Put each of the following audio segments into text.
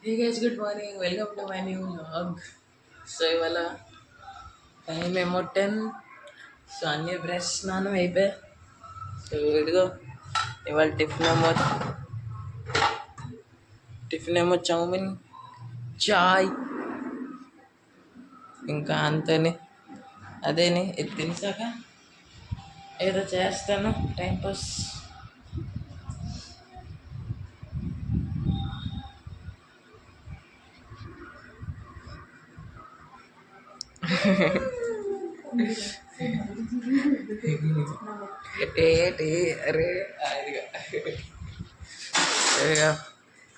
Hey guys, good morning. Welcome to my new vlog. So ఇవాళ time ఏమో 10. So అన్నీ brush స్నానం అయిపోయి. సో ఇదిగో ఇవాళ టిఫిన్ ఏమో చౌమిన్, చాయ్, ఇంకా అంతేని అదేని ఇది తినేసాక ఏదో చేస్తాను టైంపాస్. అరే ఇదిగో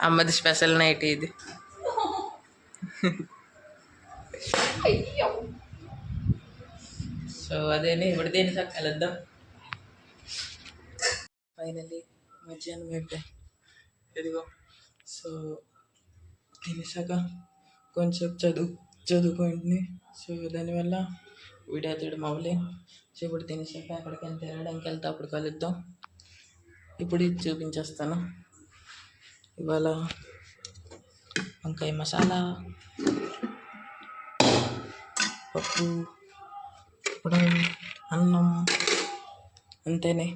అమ్మది స్పెషల్ నైట్ ఇది. సో అదేని ఇప్పుడు తినేసాక కలుద్దాం. ఫైనల్లీ మధ్యాహ్నం అయిపోయి ఇదిగో. సో తినేసాక కొంచెం చదువుకోండి. సో దానివల్ల వీడియో తీయడం అవ్వలే. సో ఇప్పుడు తినేసాక అక్కడికి తినడానికి వెళ్తే అప్పుడు కలుద్దాం. ఇప్పుడు ఇది చూపించేస్తాను. ఇవాళ వంకాయ మసాలా, పప్పు, ఇప్పుడు అన్నం, అంతేనే.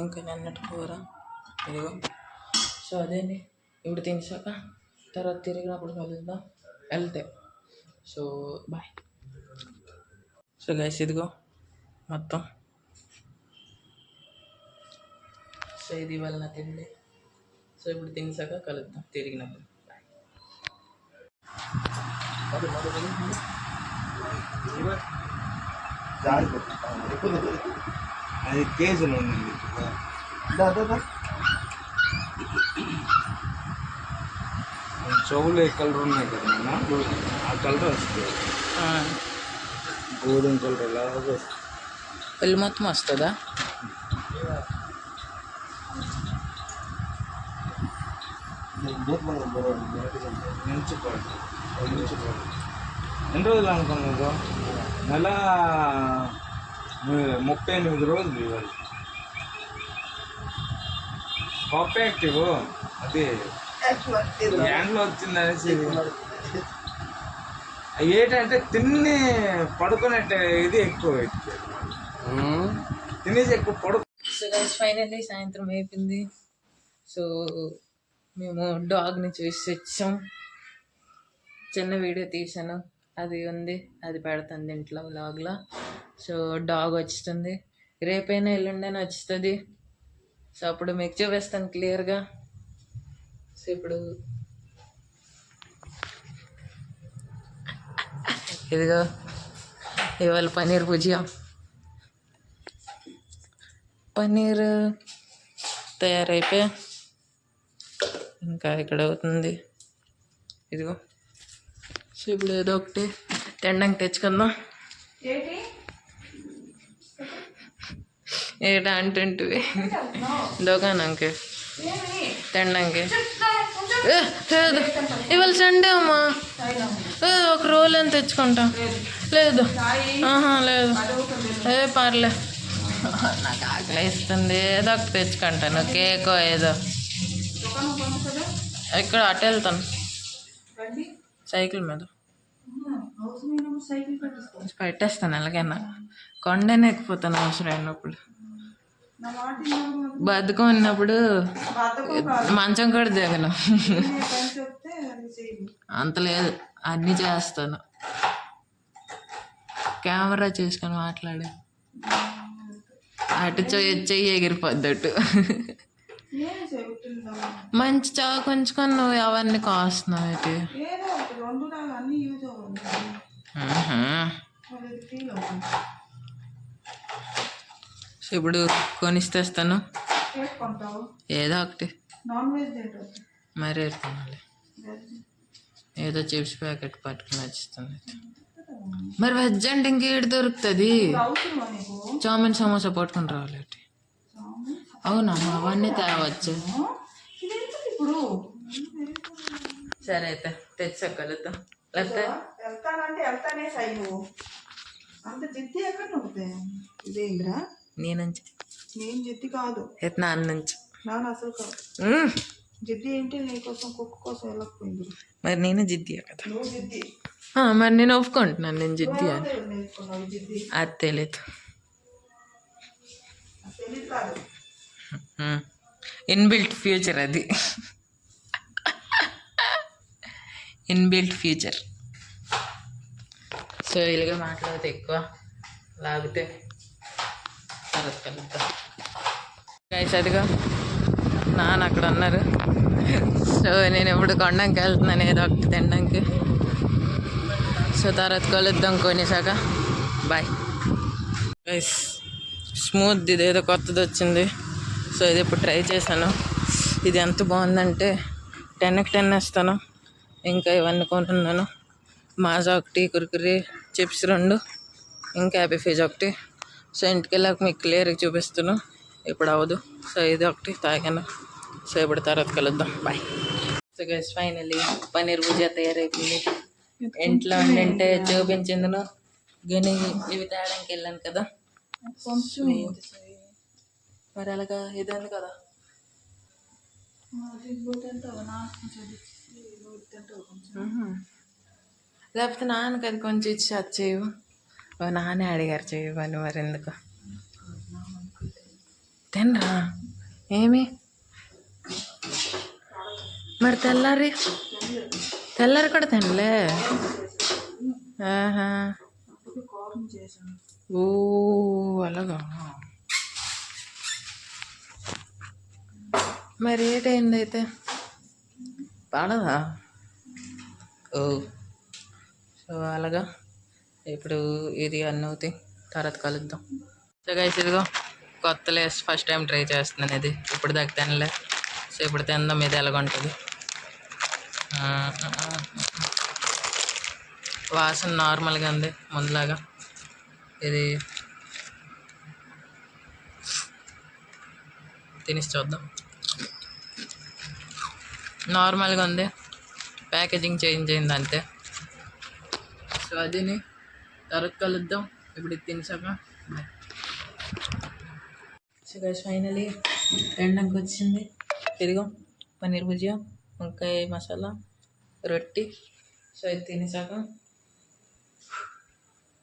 ఇంకా నిన్నటి కూర ఇదిగో. సో అదేని ఇప్పుడు తినేసాక తర్వాత తిరిగినప్పుడు కలుద్దాం వెళ్తే. So bye. సో గైస్ ఇదిగో మొత్తం. సో ఇది ఇవాళ నా తిండి. సో ఇప్పుడు తినేసాక కలుద్దాం తిరిగినప్పుడు. అది కేసులు ఉంది. చెవులు ఏ కలర్ ఉన్నాయి కదా, ఆ కలర్ వస్తుంది. గోధుమ కలర్ లాగా వస్తుంది. పెళ్ళి మొత్తం వస్తుందా? ఎన్ని రోజులు అనుకున్నారు? నెల 38 రోజులు. ఇవాళ కాపీ యాక్టివ్ అది హ్యాండ్లో వచ్చింది అనేసి. ఏంటంటే తిని పడుకునేట్టు ఇది ఎక్కువ తినేసి ఎక్కువ పడుకు. సో గైస్ ఫైనల్లీ సాయంత్రం అయిపోయింది. సో మేము డాగ్ని చూసి వచ్చాం. చిన్న వీడియో తీసాను, అది ఉంది, అది పెడతాను దీంట్లో వ్లాగ్లో. సో డాగ్ వస్తుంది, రేపైనా ఎల్లుండైనా వస్తుంది. సో అప్పుడు మీకు చూపిస్తాను క్లియర్గా. సో ఇప్పుడు ఇదిగో ఇవాళ పన్నీర్ భుజియా, పన్నీర్ తయారైపోయా. ఇంకా ఇక్కడ అవుతుంది ఇదిగో. సో ఇప్పుడు ఏదో ఒకటి తినడానికి తెచ్చుకుందాం. ఏడా అంటుంటివి దుకాణంకి తినడానికి. లేదు ఇవాళ సండే అమ్మా, ఒక రోల్ అని తెచ్చుకుంటాం. లేదు లేదు పర్లే, నాకు ఆకలి ఇస్తుంది, ఏదో ఒకటి తెచ్చుకుంటాను. కేకో ఏదో. ఇక్కడ అటు వెళ్తాను సైకిల్ మీద, పెట్టేస్తాను ఎలాగైనా. కొండనే ఎక్కిపోతాను అవసరం అయినప్పుడు. బతుకం ఉన్నప్పుడు మంచం కూడా దిగను. అంత లేదు, అన్నీ చేస్తాను. కెమెరా చేసుకొని మాట్లాడే అటు చెయ్యి ఎగిరిపోద్దట్టు. మంచి చాకు ఉంచుకొని నువ్వు అవన్నీ కాస్తున్నావు అయితే. సో ఇప్పుడు కొనిస్తేస్తాను ఏదో ఒకటి. మరి కొనాలి, ఏదో చిప్స్ ప్యాకెట్ పట్టుకుని వచ్చిస్తుంది. మరి వెజ్ అంటే ఇంకేడు దొరుకుతుంది? చామిన్ సమోసా పట్టుకుని రావాలి. అవునా, అవన్నీ తేవచ్చు. సరే అయితే తెచ్చగలుగుతాం. లేకపోతే నేను నుంచి నాన్న నుంచి జిద్ది ఏంటి నీకోసం కుక్క కోసం వెళ్ళకపోయింది మరి నేను జిద్దియా కదా. నువ్వు జిద్ది మరి నేను ఒప్పుకుంటున్నాను నేను జిద్ది అని. నేర్చుకున్నావు జిద్ది అది తెలియదు. తెలియదు కాదు ఇన్బిల్ట్ ఫ్యూచర్ అది. Inbuilt future. సో ఇలాగే మాట్లాడితే ఎక్కువ లాగితే తర్వాత కలుద్దాం. గైస్ అదిగా నాన్న అక్కడ ఉన్నారు. సో నేను ఎప్పుడు కొండంకి వెళ్తున్నాను ఏదో ఒకటి తినడానికి. సో తర్వాత కలుద్దాం కొనేసాక. Bye guys. స్మూత్ ఇదేదో కొత్తది వచ్చింది. సో ఇది ఇప్పుడు ట్రై చేశాను. ఇది ఎంత బాగుందంటే 10కి 10 వేస్తాను. ఇంకా ఇవన్నీ కొనున్నాను. మాజా ఒకటి, కుర్కురే, చిప్స్ 2, ఇంకా హ్యాపీ ఫీజ్ ఒకటి. సో ఇంటికి వెళ్ళాక మీకు క్లియర్గా చూపిస్తాను. ఇప్పుడు అవ్వదు. సో ఇది ఒకటి తాగాను. సో ఇప్పుడు తర్వాత కలుద్దాం. Bye. So guys finally paneer bhujia తయారైపోయింది. ఇంట్లో ఉండింటే చూపించిందును కానీ ఇవి తేడానికి వెళ్ళాను కదా. మరి అలాగా ఇదండి కదా. లేకపోతే నాన్నకి అది కొంచెం ఇచ్చి అది చేయవు. నాన్నే అడిగారు చేయమని. మరి ఎందుకు తినరా ఏమి? మరి తెల్లారి కూడా తినలే. ఆహా ఓ అలాగా. మరి ఏటైంది అయితే పడదా? ఓ సో అలాగా. ఇప్పుడు ఇది అన్నీ అవుతాయి. తర్వాత కలుద్దాం. సో గైస్ ఇదిగో కొత్త లేస్ ఫస్ట్ టైం ట్రై చేస్తున్నాను. ఇది ఇప్పుడు దాకా తినలే. సో ఇప్పుడు తిందాం ఇది ఎలాగుంటుంది. వాసన నార్మల్గా ఉంది ముందులాగా. ఇది తినేసి చూద్దాం. నార్మల్గా ఉంది. ప్యాకేజింగ్ చేంజ్ అయింది అంతే. సో అదిని తర్వాత కలుద్దాం. ఇప్పుడు ఇది తినేసాక. సో గైస్ ఫైనలీ తినడానికి వచ్చింది. తిరిగాం పన్నీర్ భుజియా, వంకాయ మసాలా, రొట్టి. సో ఇది తినేసాక.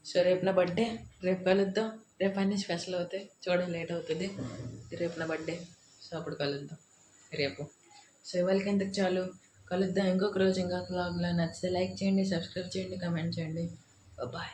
సో రేపు నా బర్త్డే. రేపు కలుద్దాం. రేపు అన్నీ స్పెషల్ అవుతాయి. చూడండి లేట్ అవుతుంది. రేపు నా బర్త్డే. సో అప్పుడు కలుద్దాం రేపు. సో ఇవాళకి ఎందుకు చాలు. కలుద్దాం ఇంకొక రోజు ఇంకొక వ్లాగ్లో. నచ్చితే లైక్ చేయండి, సబ్స్క్రైబ్ చేయండి, కమెంట్ చేయండి. బాయ్.